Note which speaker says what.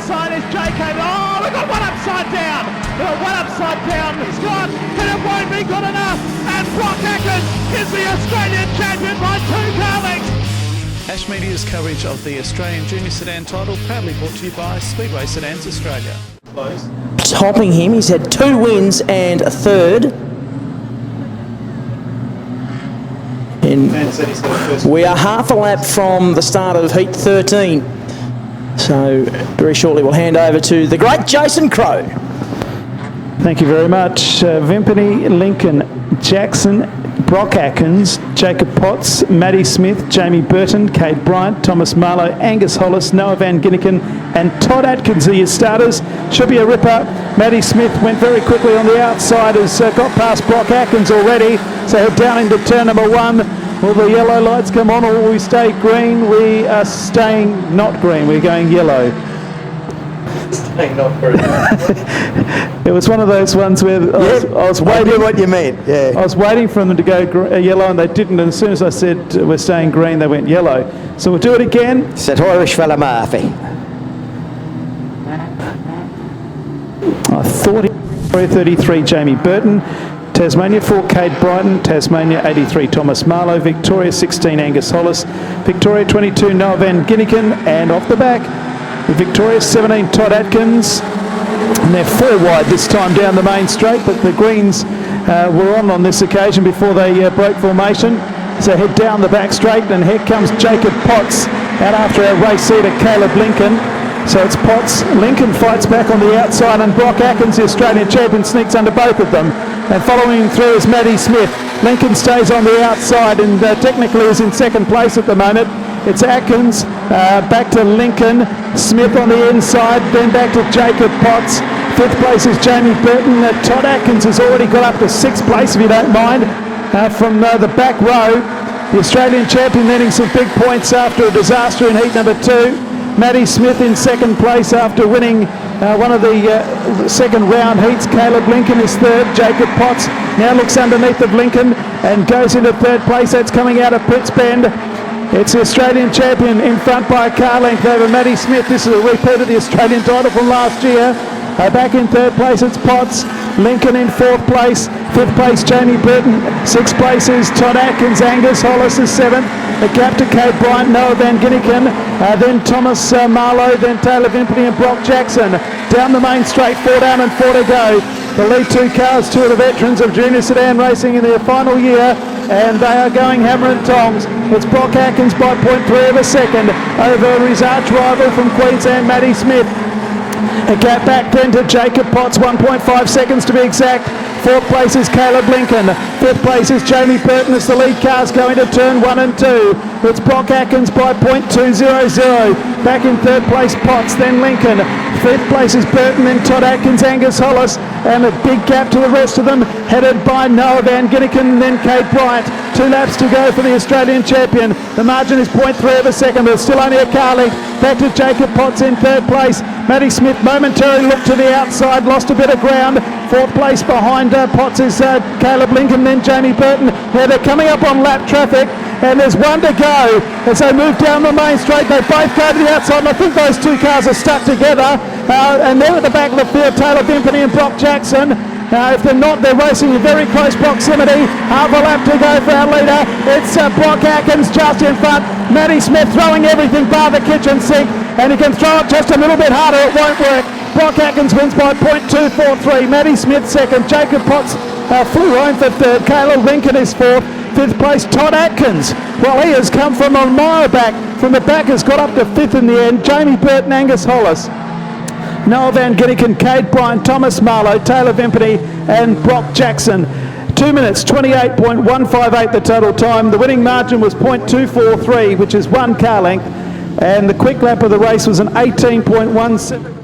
Speaker 1: outside is Jacob. Oh, we've got one upside down. We've got one upside down. He's gone, and it won't be good enough. And Brock Atkins is the Australian champion by 2 car lengths.
Speaker 2: Ash Media's coverage of the Australian Junior Sedan title proudly brought to you by Speedway Sedans Australia.
Speaker 3: Topping him, he's had 2 wins and a third. And we are half a lap from the start of heat 13. So very shortly we'll hand over to the great Jason Crow.
Speaker 4: Thank you very much. Vimpany, Lincoln, Jackson, Brock Atkins, Jacob Potts, Maddie Smith, Jamie Burton, Kate Bryant, Thomas Marlowe, Angus Hollis, Noah Van Ginniken and Todd Atkins are your starters. Should be a ripper. Maddie Smith went very quickly on the outside, has got past Brock Atkins already, so head down into turn number 1. Will the yellow lights come on or will we stay green? We are staying not green, we're going yellow.
Speaker 3: Staying not green.
Speaker 4: It was one of those ones where I was waiting.
Speaker 3: I knew what you meant, yeah.
Speaker 4: I was waiting for them to go yellow and they didn't, and as soon as I said we're staying green, they went yellow. So we'll do it again.
Speaker 3: St Irish fella Murphy.
Speaker 4: I thought he 33 Jamie Burton, Tasmania 4 Kate Brighton, Tasmania 83 Thomas Marlowe, Victoria 16 Angus Hollis, Victoria 22 Noah Van Ginniken, and off the back Victoria 17 Todd Atkins. And they're 4 wide this time down the main straight, but the greens were on this occasion before they broke formation. So head down the back straight, and here comes Jacob Potts out after our race leader Caleb Lincoln. So it's Potts, Lincoln fights back on the outside, and Brock Atkins, the Australian champion, sneaks under both of them. And following him through is Maddie Smith. Lincoln stays on the outside and technically is in second place at the moment. It's Atkins, back to Lincoln, Smith on the inside, then back to Jacob Potts. 5th place is Jamie Burton. Todd Atkins has already got up to 6th place, if you don't mind, from the back row. The Australian champion netting some big points after a disaster in heat number 2. Maddie Smith in 2nd place after winning one of the second round heats. Caleb Lincoln is 3rd. Jacob Potts now looks underneath of Lincoln and goes into 3rd place. That's coming out of Pritz Bend. It's the Australian champion in front by a car length over Maddie Smith. This is a repeat of the Australian title from last year. Back in 3rd place it's Potts. Lincoln in 4th place. 5th place Jamie Burton. 6th place is Todd Atkins. Angus Hollis is 7th. The gap to Kate Bryant, Noah Van Ginniken, then Thomas Marlowe, then Taylor Vimpany and Brock Jackson. Down the main straight, 4 down and 4 to go. The lead 2 cars, 2 of the veterans of junior sedan racing in their final year, and they are going hammer and tongs. It's Brock Atkins by 0.3 of a second over his arch rival from Queensland, Maddie Smith. A gap back then to Jacob Potts, 1.5 seconds to be exact. 4th place is Caleb Lincoln. 5th place is Jamie Burton as the lead cars go into turn 1 and 2. It's Brock Atkins by 0.200. Back in 3rd place Potts, then Lincoln. 5th place is Burton, then Todd Atkins, Angus Hollis, and a big gap to the rest of them, headed by Noah Van Ginniken, then Kate Bryant. 2 laps to go for the Australian champion. The margin is 0.3 of a second, but still only a car length. Back to Jacob Potts in 3rd place. Maddie Smith momentarily looked to the outside, lost a bit of ground. 4th place behind Potts is Caleb Lincoln, then Jamie Burton. Now they're coming up on lap traffic, and there's 1 to go as they move down the main straight. They both go to the outside, and I think those 2 cars are stuck together. And they're at the back of the field, Taylor Vimpany and Brock Jackson. If they're not, they're racing in very close proximity. Half a lap to go for our leader. It's Brock Atkins just in front. Maddie Smith throwing everything bar the kitchen sink, and he can throw it just a little bit harder. It won't work. Brock Atkins wins by 0.243. Maddie Smith 2nd. Jacob Potts flew home for 3rd. Caleb Lincoln is 4th. 5th place Todd Atkins. Well, he has come from a mile back. From the back has got up to 5th in the end. Jamie Burton, Angus Hollis, Noah Van Ginniken, Kate Bryant, Thomas Marlowe, Taylor Vimpany and Brock Jackson. 2 minutes, 28.158 the total time. The winning margin was 0.243, which is 1 car length. And the quick lap of the race was an 18.17.